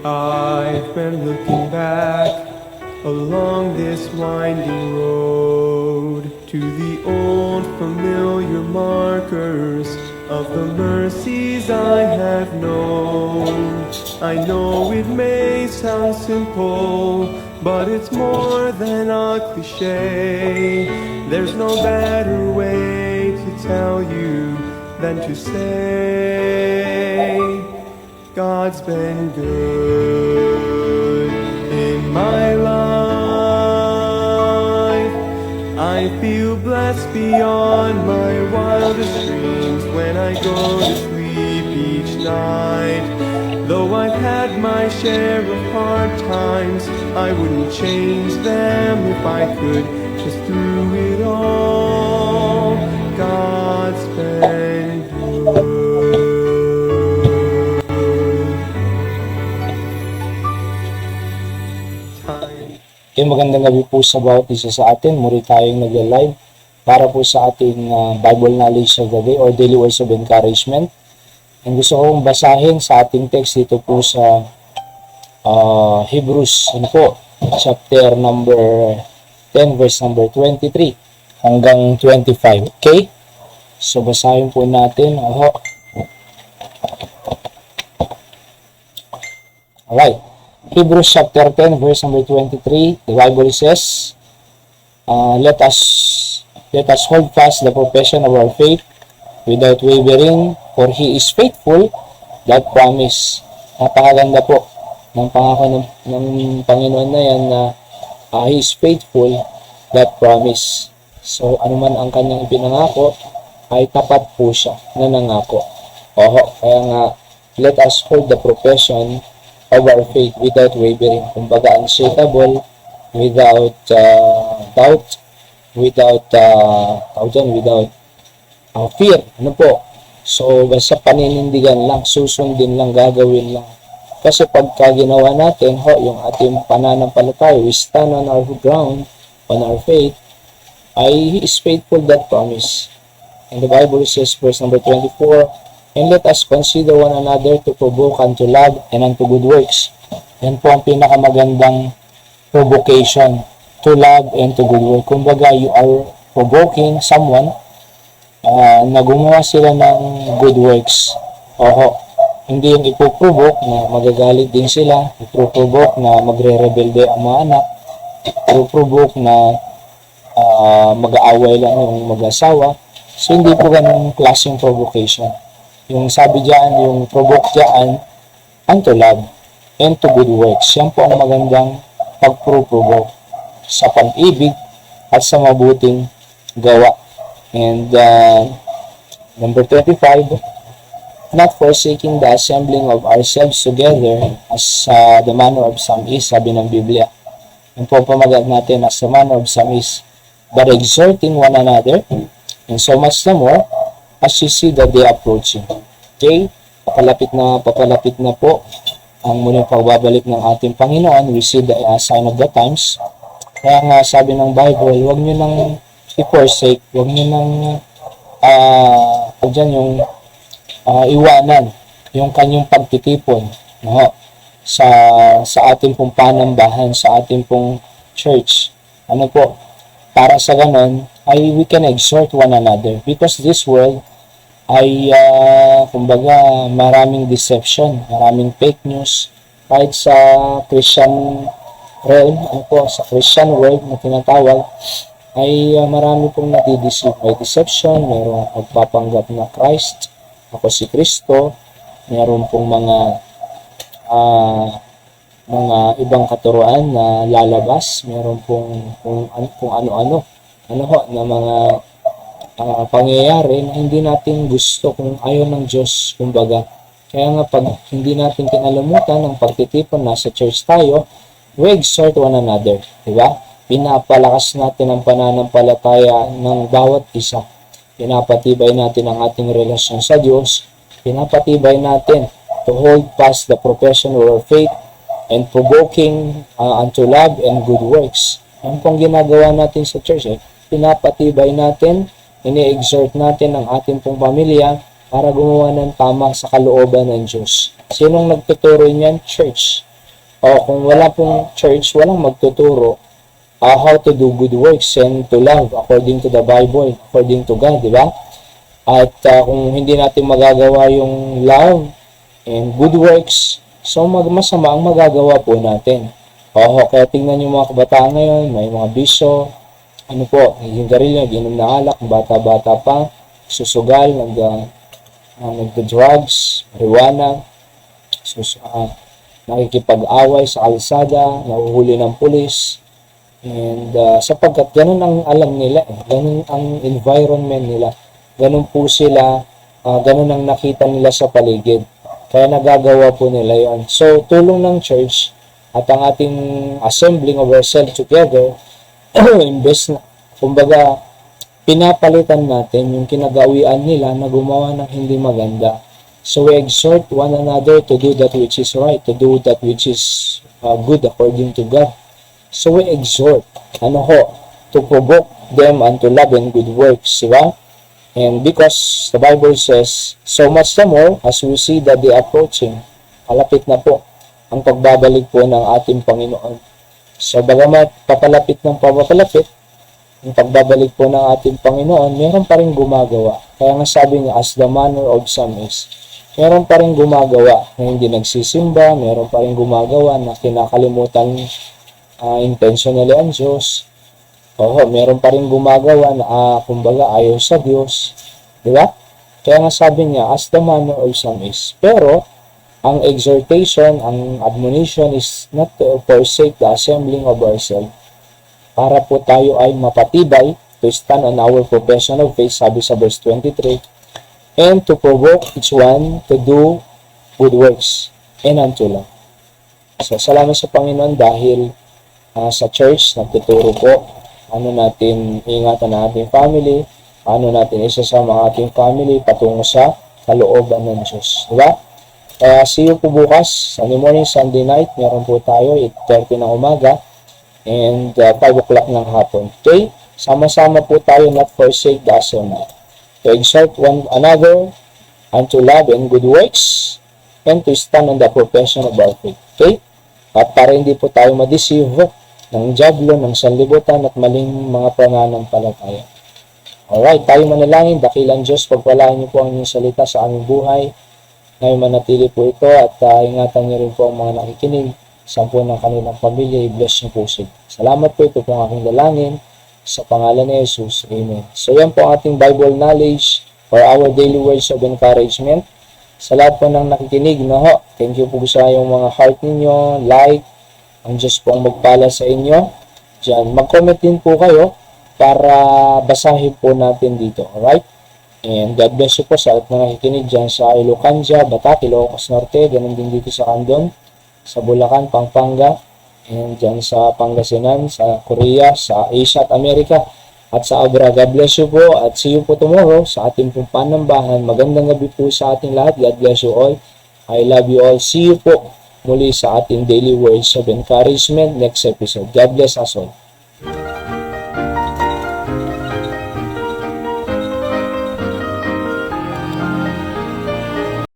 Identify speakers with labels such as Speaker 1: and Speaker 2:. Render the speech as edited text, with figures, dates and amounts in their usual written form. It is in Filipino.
Speaker 1: I've been looking back along this winding road to the old familiar markers of the mercies I have known. I know it may sound simple, but it's more than a cliche. There's no better way to tell you than to say God's been good in my life. I feel blessed beyond my wildest dreams when I go to sleep each night. Though I've had my share of hard times, I wouldn't change them if I could. Just through it all, God's been good.
Speaker 2: Okay, magandang gabi po sa bawat isa sa atin. Muli tayong nag-live para po sa ating Bible Knowledge of the Day or Daily Words of Encouragement. And gusto kong basahin sa ating text dito po sa Hebrews chapter number 10 verse number 23 hanggang 25. Okay? So basahin po natin. Alright. Hebrews chapter 10 verse number 23, the Bible says, let us hold fast the profession of our faith without wavering, for He is faithful that promise. Napakaganda po ng pangako ng Panginoon na yan na He is faithful that promise. So anuman ang kanyang ipinangako ay tapat po siya na nangako. Kaya nga, let us hold the profession of our faith without wavering. Kumbaga, unshakable, without doubt, without fear. Ano po? So, basta paninindigan lang, susundin lang, gagawin lang. Kasi pagka ginawa natin, yung ating pananampalataya, we stand on our ground, on our faith, ay He is faithful that promise. And the Bible says, verse number 24, and let us consider one another to provoke unto love and unto good works. Yan po ang pinakamagandang provocation, to love and to good work. Kumbaga, you are provoking someone na gumawa sila ng good works. Hindi yung ipoprovoke na magagalit din sila, ipoprovoke na magre-rebelde ang mga anak, ipoprovoke na mag-aaway lang yung mag-asawa. So, hindi po ganun klaseng provocation. Yung sabi diyan, yung provoke diyan, unto love and to good works. Yan po ang magandang pag-provoke sa pag-ibig at sa mabuting gawa. And number 25, not forsaking the assembling of ourselves together as the manner of some is, sabi ng Biblia. Yung po pamagat natin as the manner of some is, but exhorting one another, and so much the more, as you see the day approaching. Okay? Papalapit na po ang muling pagbabalik ng ating Panginoon. We see the sign of the times. Kaya nga sabi ng Bible, huwag nyo nang i-forsake, huwag nyo nang iwanan yung kanyang pagtitipon sa ating pong panambahan, sa ating pong church. Ano po? Para sa ganon, ay we can exhort one another because this world ay kumbaga maraming deception, maraming fake news kahit sa Christian realm, sa Christian world na tinatawag ay marami pong nadideceive. May deception, mayroong magpapanggap na Christ, ako si Kristo, mayroon pong mga ibang katuruan na lalabas, mayroon pong kung ano-ano na mga pangyayari na hindi natin gusto kung ayaw ng Diyos, kumbaga. Kaya nga pag hindi natin kinalimutan ng pagtitipon, nasa church tayo, we exhort one another, diba? Pinapalakas natin ang pananampalataya ng bawat isa. Pinapatibay natin ang ating relasyon sa Diyos. Pinapatibay natin to hold fast the profession of our faith and provoking unto love and good works. Yan pong ginagawa natin sa church. Pinapatibay natin, ini-exhort natin ang ating pong pamilya para gumawa ng tama sa kalooban ng Diyos. Sinong nagtuturo niyan? Church. kung wala pong church, walang magtuturo how to do good works and to love according to the Bible, according to God, di ba? At kung hindi natin magagawa yung love and good works, so masama ang magagawa po natin. Kaya tingnan yung mga kabataan ngayon, may mga bisyo, naging garilyo, ginom na alak, bata-bata pa, susugal, nagda-drugs, marijuana, nakikipag-away sa kalsada, nahuhuli ng pulis, and sapagkat ganun ang alam nila, ganun ang environment nila, ganun po sila, ganun ang nakita nila sa paligid, kaya nagagawa po nila yon. So, tulong ng church at ang ating assembling of ourselves together, imbes na, kumbaga, pinapalitan natin yung kinagawian nila na gumawa ng hindi maganda. So we exhort one another to do that which is right, to do that which is good according to God. So we exhort, to provoke them unto love and good works, diba? And because the Bible says, so much the more as we see that they approaching, kalapit na po ang pagbabalik po ng ating Panginoon. So bagamat papalapit ng papalapit, yung pagbabalik po ng ating Panginoon, meron pa rin gumagawa. Kaya nga sabi niya, as the manner of some is, meron pa rin gumagawa na hindi nagsisimba, meron pa rin gumagawa na kinakalimutan intentionally ang Diyos. Meron pa rin gumagawa na kumbaga ayaw sa Diyos. Di ba? Kaya nga sabi niya, as the manner of some is. Pero, ang exhortation, ang admonition is not to forsake the assembling of ourselves, para po tayo ay mapatibay, to stand on our profession of faith, sabi sa verse 23, and to provoke each one to do good works and unto love. So, salamat sa Panginoon dahil sa church, nagtuturo po, natin ingatan ang ating family, natin isasama ang ating family patungo sa kalooban ng Diyos. Diba? Kaya see you po bukas, Sunday morning, Sunday night, meron po tayo, 8:30 ng umaga, and 5 o'clock ng hapon. Okay? Sama-sama po tayo, not forsake the assembly. To exhort one another unto love and good works, and to stand on the profession of our faith. Okay? At para hindi po tayo ma-deceive ng diablo, ng sanlibutan, at maling mga pananampalataya. Alright, tayo manalangin. Dakilang Diyos, pagpalaan niyo po ang inyong salita sa aming buhay. Ngayon manatili po ito at ingatan niyo rin po ang mga nakikinig. Sampu ng kanilang pamilya, i-bless niyo po sila. Salamat po, ito po ang aking dalangin sa pangalan ni Jesus. Amen. So yan po ang ating Bible knowledge for our daily words of encouragement. Sa lahat po ng nakikinig, thank you po sa yung mga heart ninyo, like, ang Diyos po ang magpala sa inyo. Diyan, mag-comment din po kayo para basahin po natin dito. Alright? And God bless you po sa lahat ng nakikinig dyan sa Ilocanja, Batak, Ilocos Norte, ganun din dito sa Candon, sa Bulacan, Pampanga, and dyan sa Pangasinan, sa Korea, sa Asia at Amerika, at sa Abra. God bless you po at see you po tomorrow sa ating pong panambahan. Magandang gabi po sa ating lahat. God bless you all. I love you all. See you po muli sa ating daily words of encouragement next episode. God bless us all.